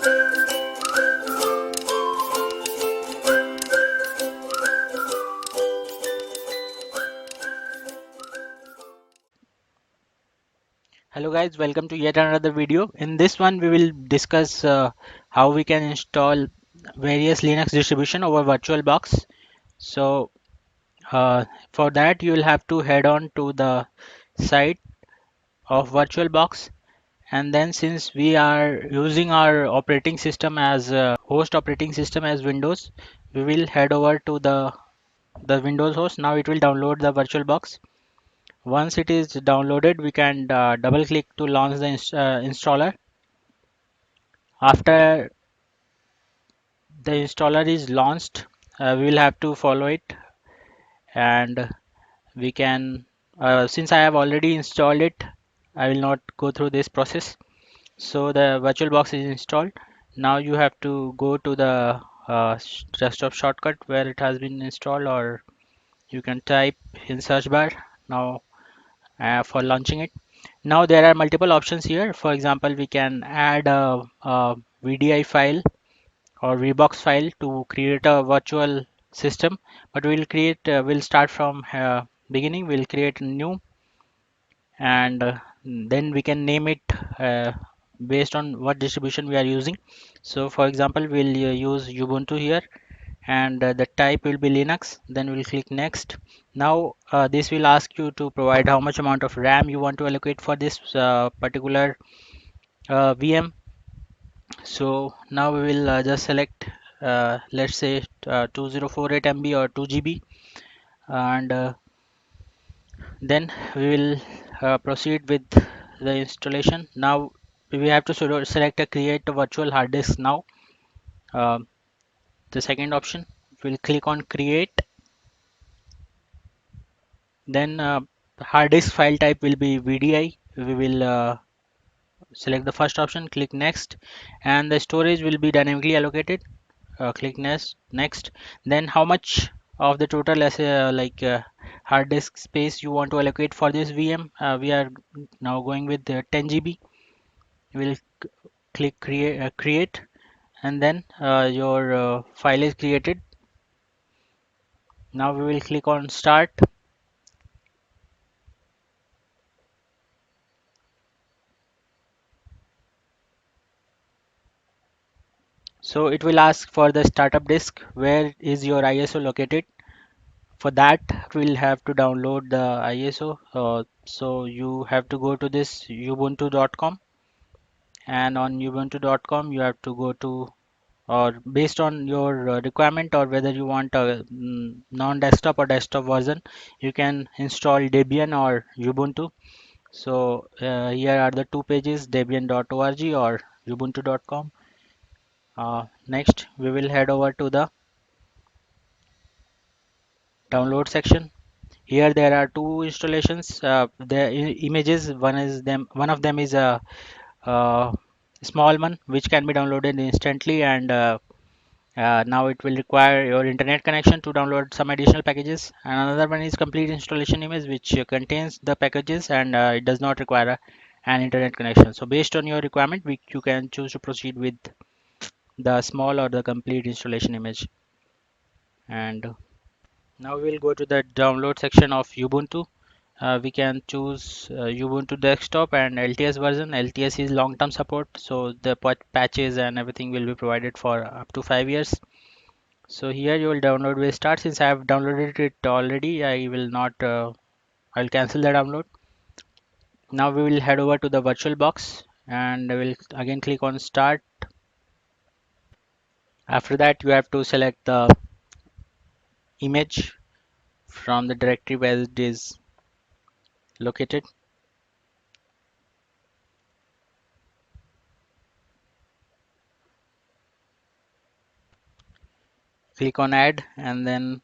Hello guys, welcome to yet another video. In this one we will discuss how we can install various Linux distribution over VirtualBox. So for that you will have to head on to the site of VirtualBox, and then since we are using our operating system as host operating system as Windows, we will head over to the Windows host. Now it will download the VirtualBox. Once it is downloaded, we can double click to launch the installer. After the installer is launched, we will have to follow it, and we can since I have already installed it, I will not go through this process. So the VirtualBox is installed. Now you have to go to the desktop shortcut where it has been installed, or you can type in search bar now for launching it. Now there are multiple options here. For example, we can add a VDI file or VBox file to create a virtual system, but we'll start from beginning. We'll create a new, and then we can name it based on what distribution we are using. So for example, we'll use Ubuntu here, and the type will be Linux. Then we'll click next. Now this will ask you to provide how much amount of RAM you want to allocate for this particular VM. So now we will just select let's say 2048 MB or 2 GB, and then we will proceed with the installation. Now we have to select a create a virtual hard disk. Now the second option, we'll click on create. Then hard disk file type will be VDI. We will select the first option, click next, and the storage will be dynamically allocated. Click next. Then how much of the total hard disk space you want to allocate for this VM? We are now going with 10 GB. We'll click create, and then your file is created. Now we will click on start. So it will ask for the startup disk. Where is your ISO located? For that we'll have to download the ISO. So you have to go to this ubuntu.com, and on ubuntu.com you have to go to, or based on your requirement, or whether you want a non-desktop or desktop version, you can install Debian or Ubuntu. So here are the two pages, debian.org or ubuntu.com. Next we will head over to the download section. Here there are two installations, images. One of them is a small one which can be downloaded instantly, and now it will require your internet connection to download some additional packages. And another one is complete installation image, which contains the packages, and it does not require an internet connection. So based on your requirement, you can choose to proceed with the small or the complete installation image. And now we'll go to the download section of Ubuntu. We can choose Ubuntu desktop and LTS version. LTS is long-term support, so the patches and everything will be provided for up to 5 years. So here you will download will start. Since I have downloaded it already, I will not I'll cancel the download. Now we will head over to the VirtualBox, and we'll again click on start. After that you have to select the image from the directory where it is located. Click on add, and then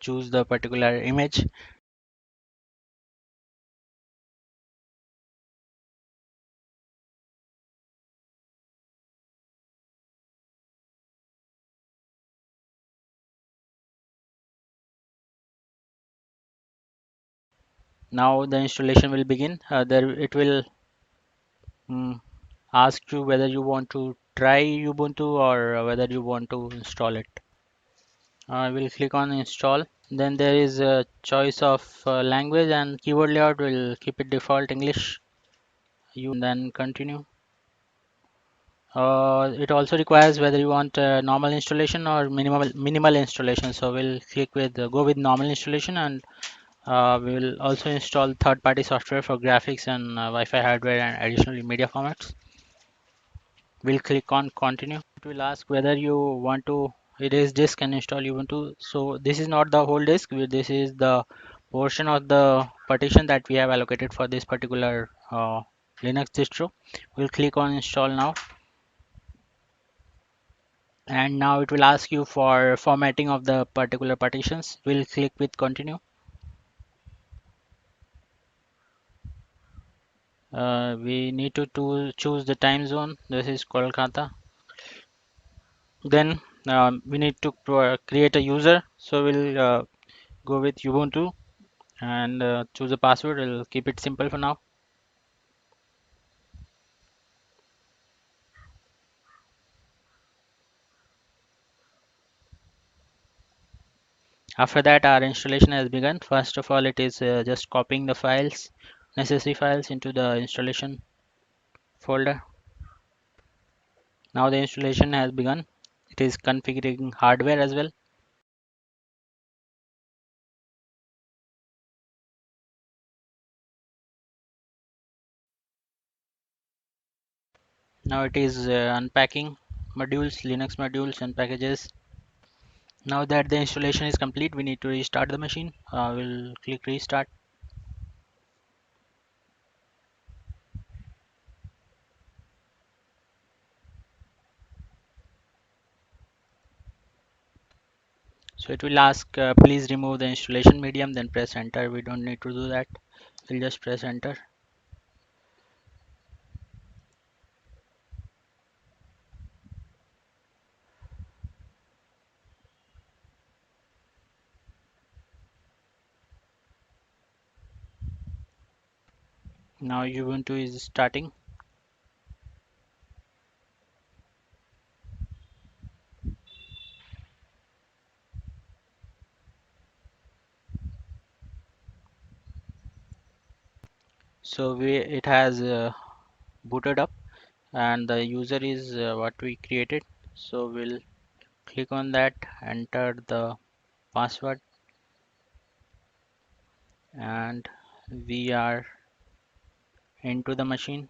choose the particular image. Now the installation will begin. There it will ask you whether you want to try Ubuntu or whether you want to install it. I will click on install. Then there is a choice of language, and keyboard layout will keep it default English. You then continue. It also requires whether you want normal installation or minimal installation. So we'll click with go with normal installation, and we will also install third-party software for graphics and Wi-Fi hardware and additional media formats. We'll click on continue. It will ask whether you want to erase disk and install Ubuntu. So this is not the whole disk. This is the portion of the partition that we have allocated for this particular Linux distro. We'll click on install now. And now it will ask you for formatting of the particular partitions. We'll click with continue. We need to choose the time zone. This is Kolkata. Then we need to create a user. So we'll go with Ubuntu and choose a password. We'll keep it simple for now. After that, our installation has begun. First of all, it is just copying the files, necessary files into the installation folder. Now the installation has begun. It is configuring hardware as well. Now it is unpacking modules, Linux modules and packages. Now that the installation is complete, we need to restart the machine. We'll click restart. So it will ask, please remove the installation medium, then press enter. We don't need to do that. We'll just press enter. Now Ubuntu is starting. So it has booted up, and the user is what we created. So we'll click on that, enter the password, and we are into the machine.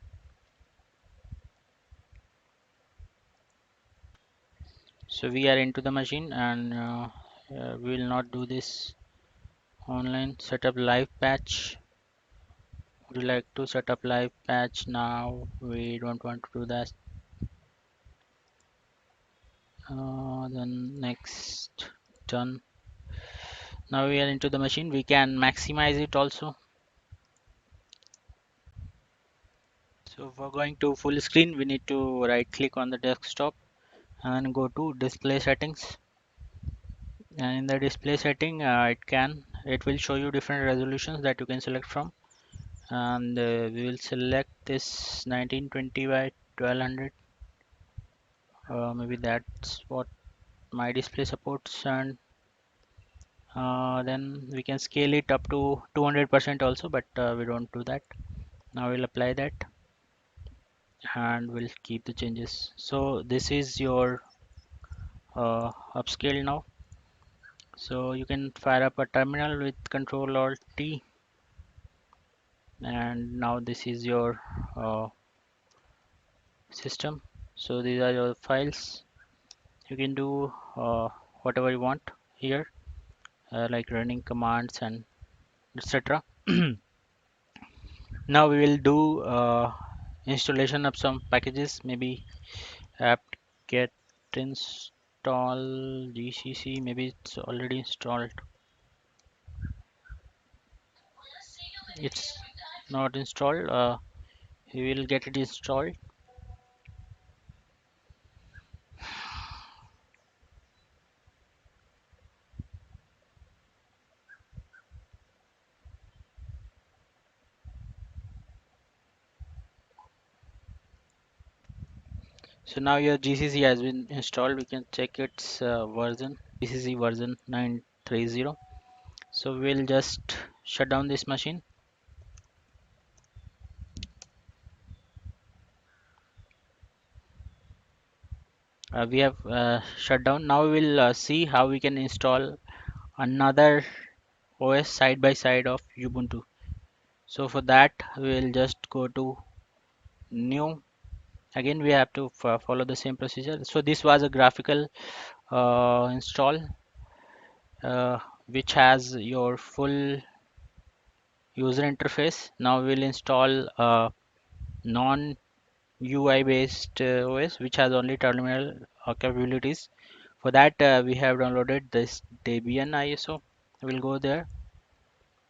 So we are into the machine, and we will not do this online. Setup live patch. Would you like to set up live patch now? We don't want to do that. Then next, done. Now we are into the machine. We can maximize it also. So for going to full screen, we need to right click on the desktop and go to display settings. And in the display setting, it will show you different resolutions that you can select from. And we will select this 1920 by 1200. Maybe that's what my display supports, and then we can scale it up to 200% also, but we don't do that. Now we'll apply that and we'll keep the changes. So this is your upscale now. So you can fire up a terminal with Control Alt T, and now this is your system. So these are your files. You can do whatever you want here, like running commands and etc. Now we will do installation of some packages, maybe apt-get install gcc. Maybe it's already installed. It's not installed. We will get it installed. So now your GCC has been installed. We can check its version, GCC version 930. So we'll just shut down this machine. We have shut down. Now we'll see how we can install another OS side by side of Ubuntu. So for that we'll just go to new. Again we have to follow the same procedure. So this was a graphical install which has your full user interface. Now we'll install non UI based OS which has only terminal capabilities. For that we have downloaded this Debian ISO. We'll go there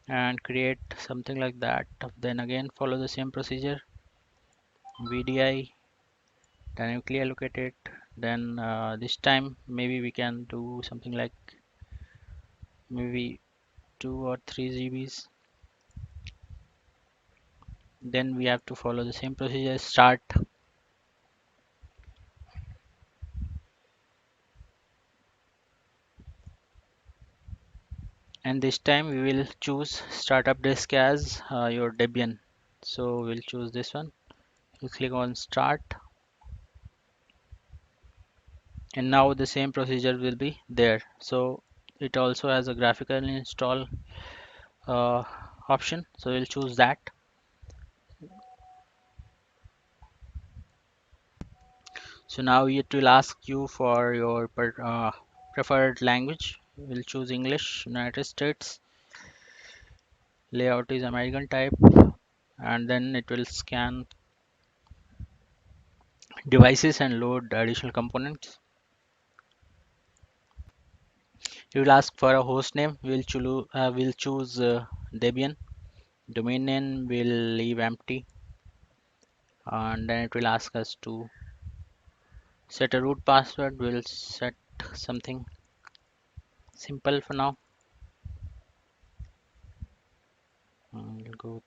and create something like that. Then again follow the same procedure. VDI dynamically allocate it. Then this time maybe we can do something like maybe 2 or 3 GBs. Then we have to follow the same procedure. Start, and this time we will choose startup disk as your Debian. So we'll choose this one. You click on start, and now the same procedure will be there. So it also has a graphical install uh, option, so we'll choose that. So now it will ask you for your preferred language. We'll choose English, United States. Layout is American type, and then it will scan devices and load additional components. It will ask for a host name. We'll choose Debian. Domain name will leave empty, and then it will ask us to set a root password. We'll set something simple for now. We'll go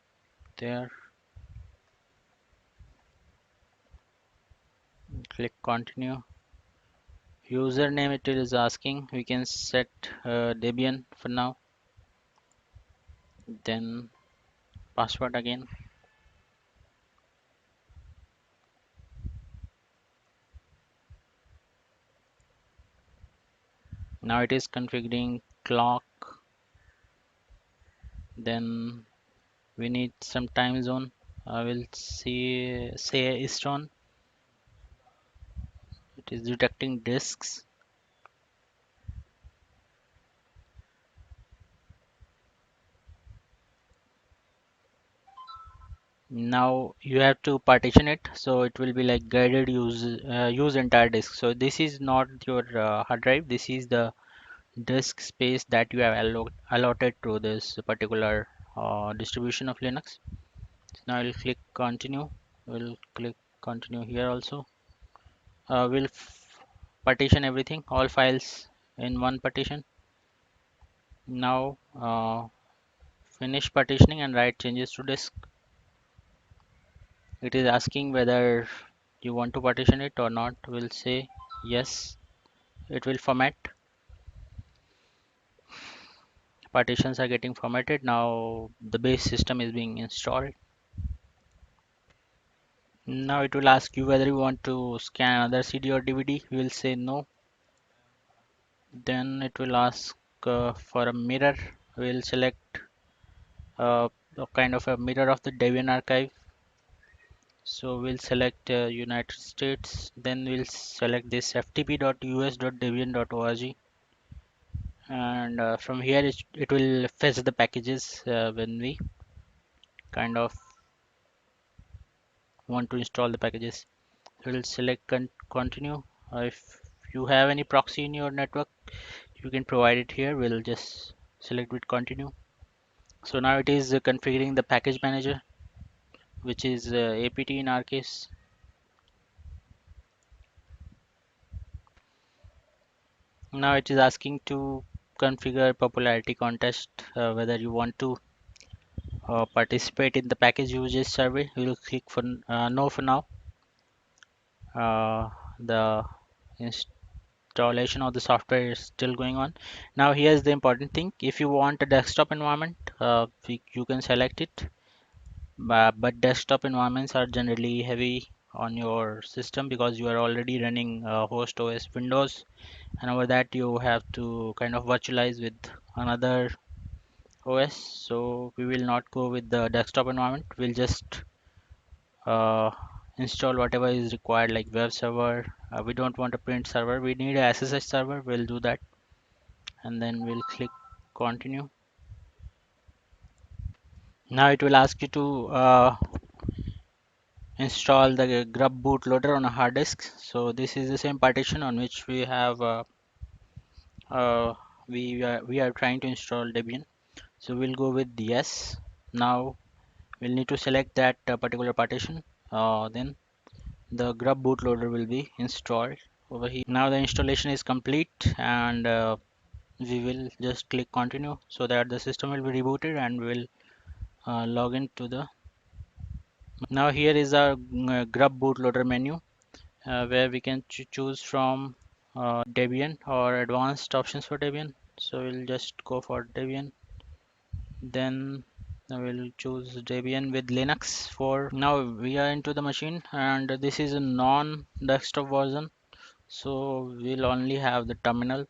there, click continue. Username it is asking. We can set Debian for now. Then password again. Now it is configuring clock. Then we need some time zone. I will see say Eastern. It is detecting disks. Now you have to partition it, so it will be like guided use entire disk. So this is not your hard drive. This is the disk space that you have allotted to this particular distribution of Linux. So now I'll click continue. We'll click continue here also. We'll partition everything, all files in one partition. Now finish partitioning and write changes to disk. It is asking whether you want to partition it or not. We'll say yes. It will format. Partitions are getting formatted. Now the base system is being installed. Now it will ask you whether you want to scan another CD or DVD. We will say no. Then it will ask for a mirror. We'll select a kind of a mirror of the Debian archive. So we'll select United States. Then we'll select this ftp.us.debian.org, and from here it will fetch the packages when we kind of want to install the packages. We'll select continue. If you have any proxy in your network, you can provide it here. We'll just select with continue. So now it is configuring the package manager, which is apt in our case. Now it is asking to configure popularity contest, whether you want to participate in the package usage survey. We will click for no for now, the installation of the software is still going on. Now here's the important thing. If you want a desktop environment, you can select it, but desktop environments are generally heavy on your system because you are already running host OS Windows, and over that you have to kind of virtualize with another OS. So we will not go with the desktop environment. We'll just uh, install whatever is required, like web server. We don't want a print server, we need a SSH server. We'll do that, and then we'll click continue. Now it will ask you to install the grub bootloader on a hard disk. So this is the same partition on which we have uh, we are trying to install Debian. So we'll go with yes. Now we'll need to select that particular partition. Then the grub bootloader will be installed over here. Now the installation is complete, and we will just click continue so that the system will be rebooted, and we will log into the. Now here is our grub bootloader menu, where we can choose from Debian or advanced options for Debian. So we'll just go for Debian. Then I will choose Debian with Linux. For now we are into the machine, and this is a non-desktop version, so we'll only have the terminal.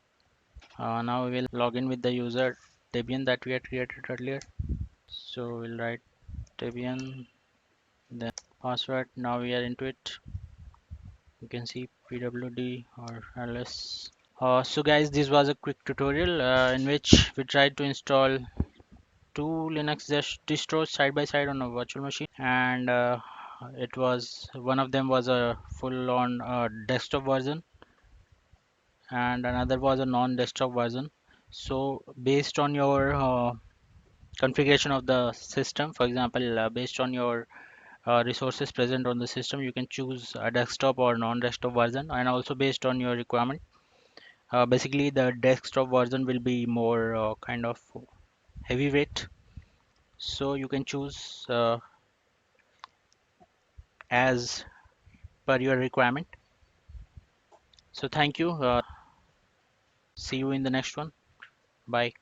Now we will log in with the user Debian that we had created earlier. So we'll write Debian, then password. Now we are into it. You can see pwd or ls. So guys, this was a quick tutorial in which we tried to install two Linux distros side by side on a virtual machine, and it was one of them was a full-on desktop version, and another was a non-desktop version. So based on your configuration of the system, for example, based on your resources present on the system, you can choose a desktop or non-desktop version, and also based on your requirement. Basically, the desktop version will be more kind of heavyweight, so you can choose as per your requirement. So thank you. See you in the next one. Bye.